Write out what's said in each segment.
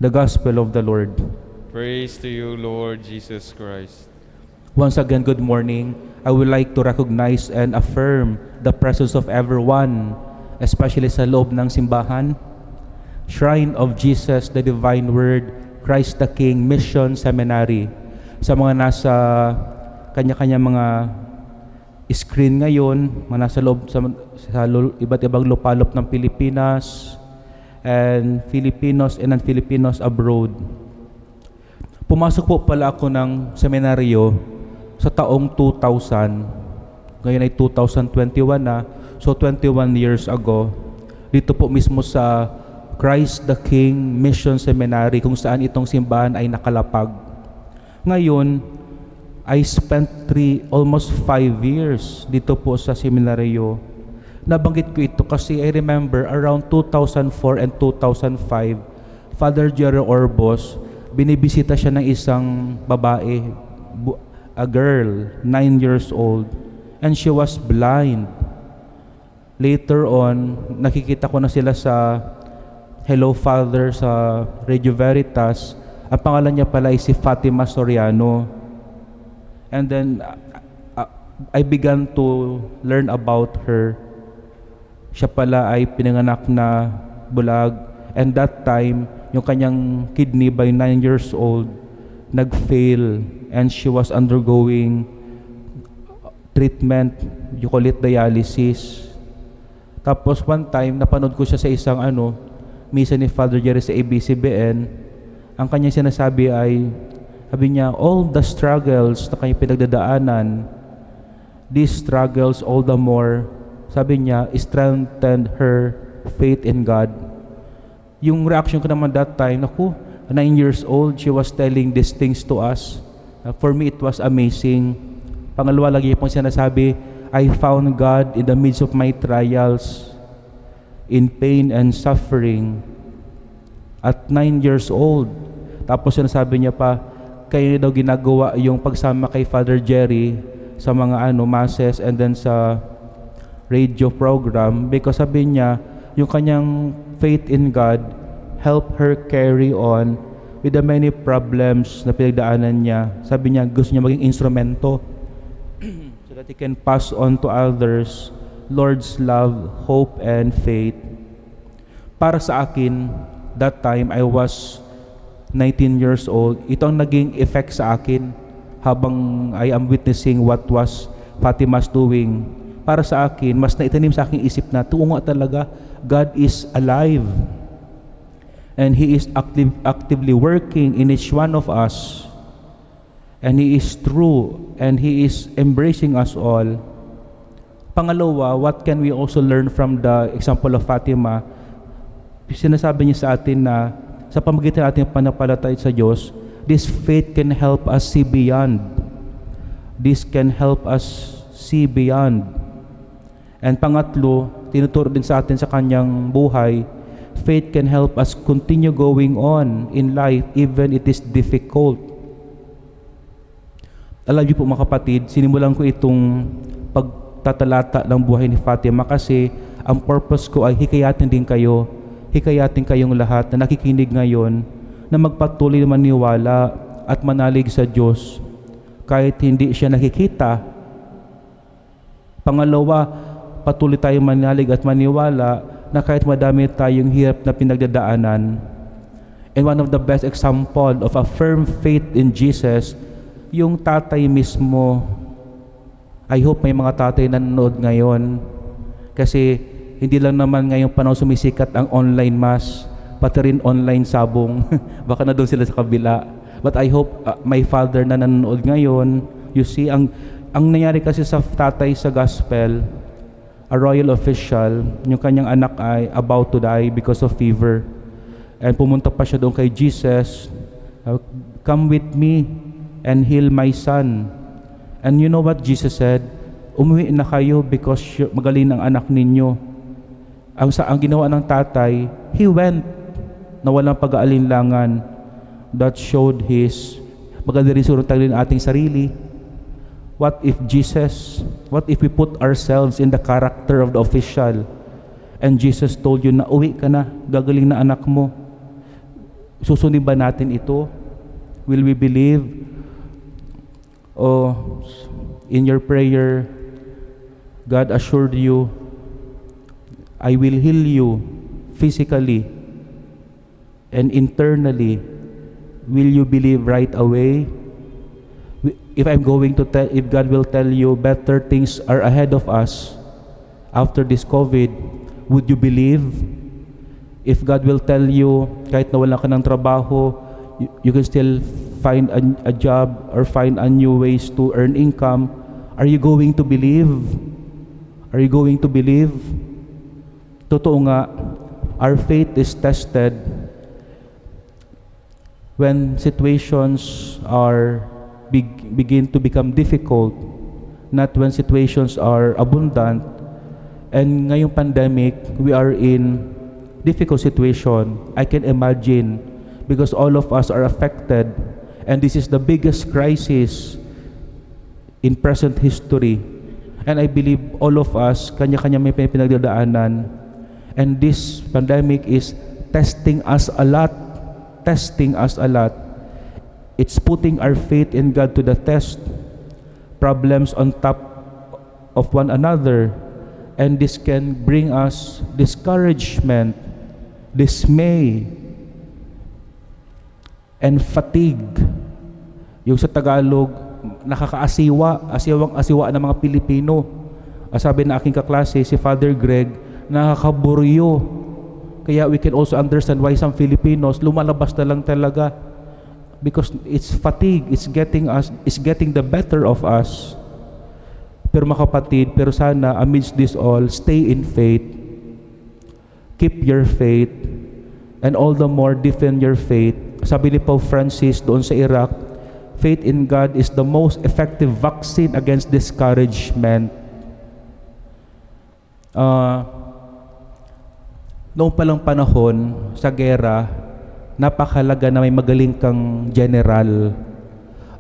The Gospel of the Lord. Praise to you, Lord Jesus Christ. Once again, good morning. I would like to recognize and affirm the presence of everyone, especially sa loob ng simbahan. Shrine of Jesus, the Divine Word, Christ the King Mission Seminary. Sa mga nasa kanya-kanya mga screen ngayon, mga nasa loob sa iba't ibang lupalop ng Pilipinas, and Filipinos and non-Filipinos abroad. Pumasok po pala ako ng seminaryo sa taong 2000. Ngayon ay 2021 na. So 21 years ago, dito po mismo sa Christ the King Mission Seminary kung saan itong simbahan ay nakalapag. Ngayon, I spent almost 5 years dito po sa seminaryo. Nabanggit ko ito kasi I remember around 2004 and 2005, Father Jerry Orbos, binibisita siya ng isang babae, a girl, 9 years old, and she was blind. Later on, nakikita ko na sila sa Hello Father sa Radio Veritas. Ang pangalan niya pala ay si Fatima Soriano. And then, I began to learn about her. Siya pala ay pinanganak na bulag, and that time, yung kanyang kidney by 9 years old, nag-fail, and she was undergoing treatment, you call it dialysis. Tapos one time, napanood ko siya sa isang misa ni Father Jerry sa ABCBN. Ang kanyang sinasabi ay, sabi niya, all the struggles na kanyang pinagdadaanan, these struggles all the more, sabi niya, strengthened her faith in God. Yung reaction ko naman that time, 9 years old, she was telling these things to us. For me, it was amazing. Pangalawa, lagi pong sinasabi, I found God in the midst of my trials, in pain and suffering. At 9 years old. Tapos sinasabi niya pa, kaya daw ginagawa yung pagsama kay Father Jerry sa mga masses and then sa radio program, because sabi niya, yung kanyang faith in God help her carry on with the many problems na pinagdaanan niya. Sabi niya, gusto niya maging instrumento so that he can pass on to others Lord's love, hope, and faith. Para sa akin, that time I was 19 years old. Ito ang naging effect sa akin habang I am witnessing what was Fatima's doing. Para sa akin, mas naitanim sa aking isip na tungo talaga, God is alive. And He is actively working in each one of us. And He is true. And He is embracing us all. Pangalawa, what can we also learn from the example of Fatima? Sinasabi niya sa atin na sa pamagitan natin ng panampalataya sa Diyos, this faith can help us see beyond. This can help us see beyond. And pangatlo, tinuturo din sa atin sa kanyang buhay, faith can help us continue going on in life even it is difficult. Alam niyo po mga kapatid, sinimulan ko itong pagtatalata ng buhay ni Fatima kasi ang purpose ko ay hikayatin kayong lahat na nakikinig ngayon na magpatuloy na maniwala at manalig sa Diyos kahit hindi siya nakikita. Pangalawa, patuloy tayong manalig at maniwala na kahit madami tayong hirap na pinagdadaanan. And one of the best example of a firm faith in Jesus, yung tatay mismo. I hope may mga tatay na nanonood ngayon. Kasi hindi lang naman ngayong panahon sumisikat ang online mass, pati rin online sabong. Baka na doon sila sa kabila. But I hope my father na nanonood ngayon, you see, ang nangyari kasi sa tatay sa gospel, a royal official, yung kanyang anak ay about to die because of fever. And pumunta pa siya doon kay Jesus, come with me and heal my son. And you know what Jesus said? Umuwi na kayo because magaling ang anak ninyo. Ang ginawa ng tatay, he went na walang pag-aalinlangan. That showed his maganda rin surong tayo ng ating sarili. What if we put ourselves in the character of the official and Jesus told you na uwi ka na, gagaling na anak mo. Susundin ba natin ito? Will we believe? O in your prayer, God assured you, I will heal you physically and internally. Will you believe right away? If God will tell you better things are ahead of us after this COVID, would you believe? If God will tell you, kahit nawalan ka ng trabaho, you can still find a job or find a new ways to earn income, are you going to believe? Are you going to believe? Totoo nga, our faith is tested when situations begin to become difficult, not when situations are abundant. And ngayong pandemic, we are in difficult situation. I can imagine, because all of us are affected, and this is the biggest crisis in present history. And I believe all of us, kanya-kanya may pinagdadaanan. And this pandemic is testing us a lot. It's putting our faith in God to the test. Problems on top of one another. And this can bring us discouragement, dismay, and fatigue. Yung sa Tagalog, asiwang-asiwa ng mga Pilipino. Sabi na aking kaklase, si Father Greg, nakakaburyo. Kaya we can also understand why some Filipinos lumalabas na lang talaga. Because it's fatigue, it's getting the better of us. Pero mga kapatid, sana amidst this all, stay in faith. Keep your faith, and all the more defend your faith. Sabi ni Pope Francis doon sa Iraq, faith in God is the most effective vaccine against discouragement. Noong palang panahon sa gera, napakahalaga na may magaling kang general.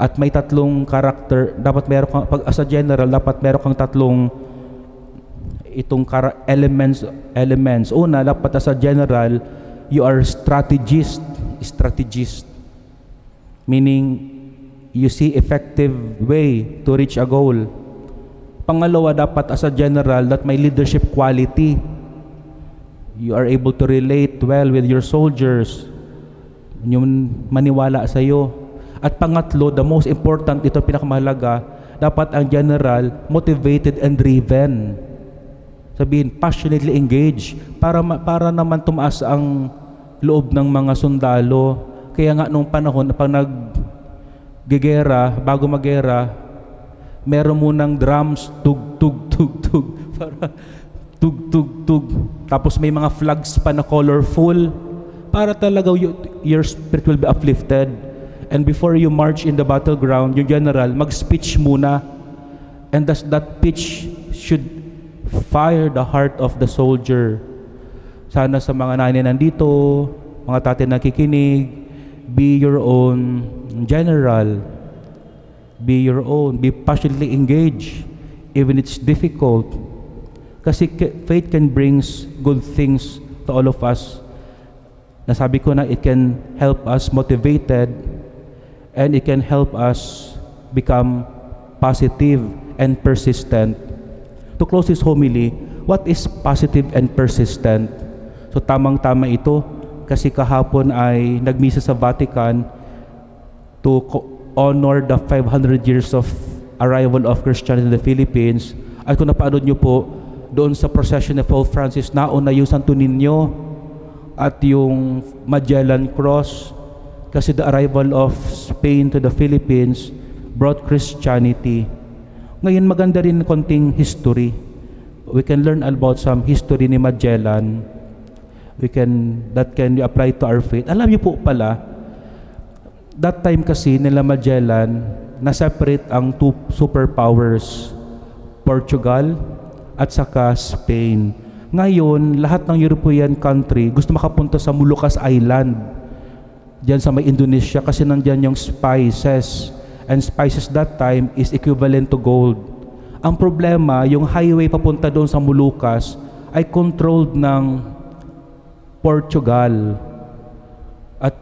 At may tatlong karakter, dapat meron kang, as a general, dapat meron kang tatlong elements. Una, dapat as a general, you are strategist. Meaning, you see effective way to reach a goal. Pangalawa, dapat as a general, that may leadership quality. You are able to relate well with your soldiers. Yung maniwala sa iyo. At pangatlo, the most important, ito pinakamahalaga, dapat ang general motivated and driven. Sabihin, passionately engaged para naman tumaas ang loob ng mga sundalo. Kaya nga nung panahon pag naggegera, bago maggera, meron munang drums, tug para tug. Tapos may mga flags pa na colorful para talaga your spirit will be uplifted. And before you march in the battleground, yung general, mag-speech muna. And that speech should fire the heart of the soldier. Sana sa mga nanay nandito, mga tatay nakikinig, be your own general. Be your own. Be passionately engaged, even it's difficult. Kasi faith can bring good things to all of us. Nasabi ko na it can help us motivated, and it can help us become positive and persistent. To close this homily, what is positive and persistent? So tamang-tama ito kasi kahapon ay nagmisa sa Vatican to honor the 500 years of arrival of Christianity in the Philippines. At kung napanood nyo po, doon sa procession ni Pope Francis, nauna yung Santo Niño at yung Magellan Cross. Kasi the arrival of Spain to the Philippines brought Christianity. Ngayon maganda rin konting history. We can learn about some history ni Magellan. That can be applied to our faith. Alam niyo po pala, that time kasi nila Magellan, na-separate ang two superpowers, Portugal at saka Spain. Ngayon, lahat ng European country gusto makapunta sa Moluccas Island. Diyan sa may Indonesia kasi nandyan yung spices. And spices that time is equivalent to gold. Ang problema, yung highway papunta doon sa Moluccas ay controlled ng Portugal. At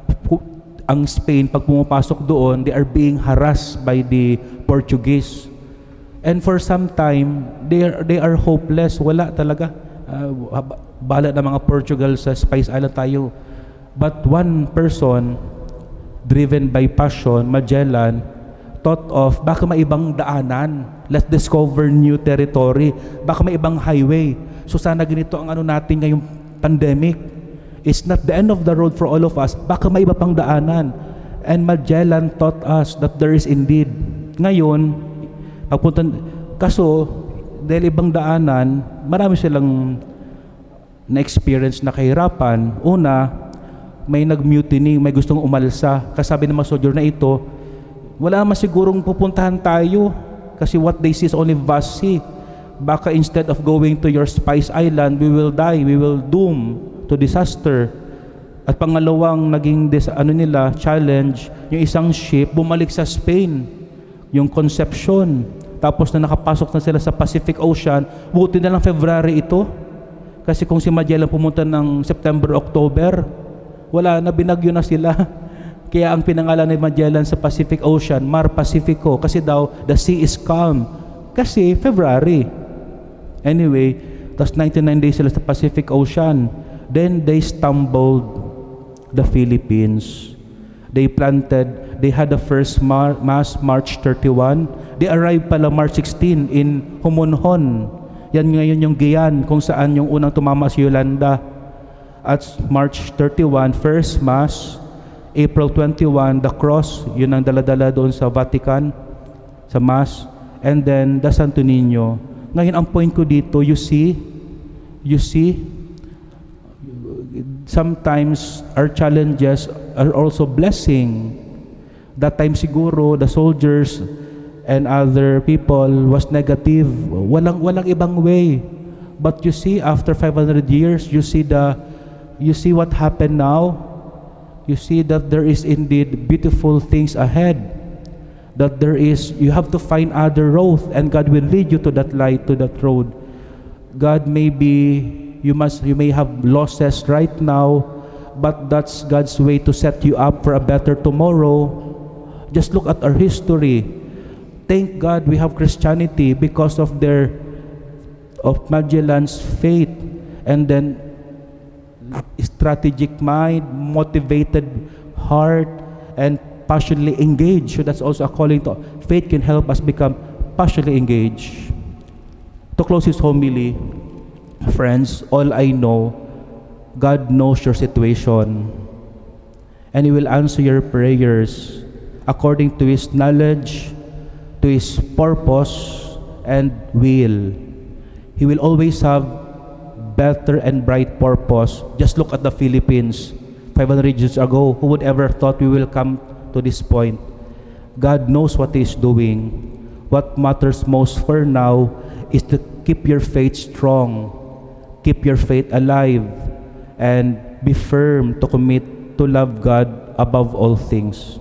ang Spain, pag pumapasok doon, they are being harassed by the Portuguese. And for some time, they are hopeless. Wala talaga. Bala na mga Portugal sa Spice Island tayo. But one person, driven by passion, Magellan, thought of, baka may ibang daanan. Let's discover new territory. Baka may ibang highway. So sana ganito ang ano natin ngayong pandemic. It's not the end of the road for all of us. Baka may iba pang daanan. And Magellan taught us that there is indeed. Ngayon, kaso, dahil ibang daanan, marami silang na-experience na kahirapan. Una, may nag-mutiny, may gustong umalsa. Kasabi ng mga soldier na ito, wala naman sigurong pupuntahan tayo kasi what they see is only vast sea. Baka instead of going to your Spice Island, we will die, we will doom to disaster. At pangalawang naging challenge, yung isang ship bumalik sa Spain, yung Concepcion. Tapos na nakapasok na sila sa Pacific Ocean, buti na lang February ito. Kasi kung si Magellan pumunta ng September, October, wala na, binagyo na sila. Kaya ang pinangalan ni Magellan sa Pacific Ocean, Mar Pacifico, kasi daw the sea is calm. Kasi February. Anyway, tapos 99 days sila sa Pacific Ocean. Then they stumbled the Philippines. They had the first mass March 31. They arrived pala March 16 in Humonhon. Yan ngayon yung Giyan, kung saan yung unang tumama si Yolanda. At March 31, first mass. April 21, the cross, yun ang daladala doon sa Vatican, sa mass. And then the Santo Niño. Ngayon ang point ko dito, you see, sometimes our challenges are also blessing. That time siguro the soldiers and other people was negative. Walang ibang way. But you see, after 500 years, you see what happened now. You see that there is indeed beautiful things ahead. That you have to find other road, and God will lead you to that light, to that road. God you may have losses right now, but that's God's way to set you up for a better tomorrow. Just look at our history. Thank God we have Christianity because of Magellan's faith, and then strategic mind, motivated heart, and passionately engaged. So that's also a calling to faith can help us become passionately engaged. To close his homily, friends, all I know, God knows your situation, and He will answer your prayers according to His knowledge, to His purpose and will. He will always have better and bright purpose. Just look at the Philippines 500 years ago. Who would ever thought we will come to this point? God knows what He is doing. What matters most for now is to keep your faith strong, keep your faith alive, and be firm to commit to love God above all things.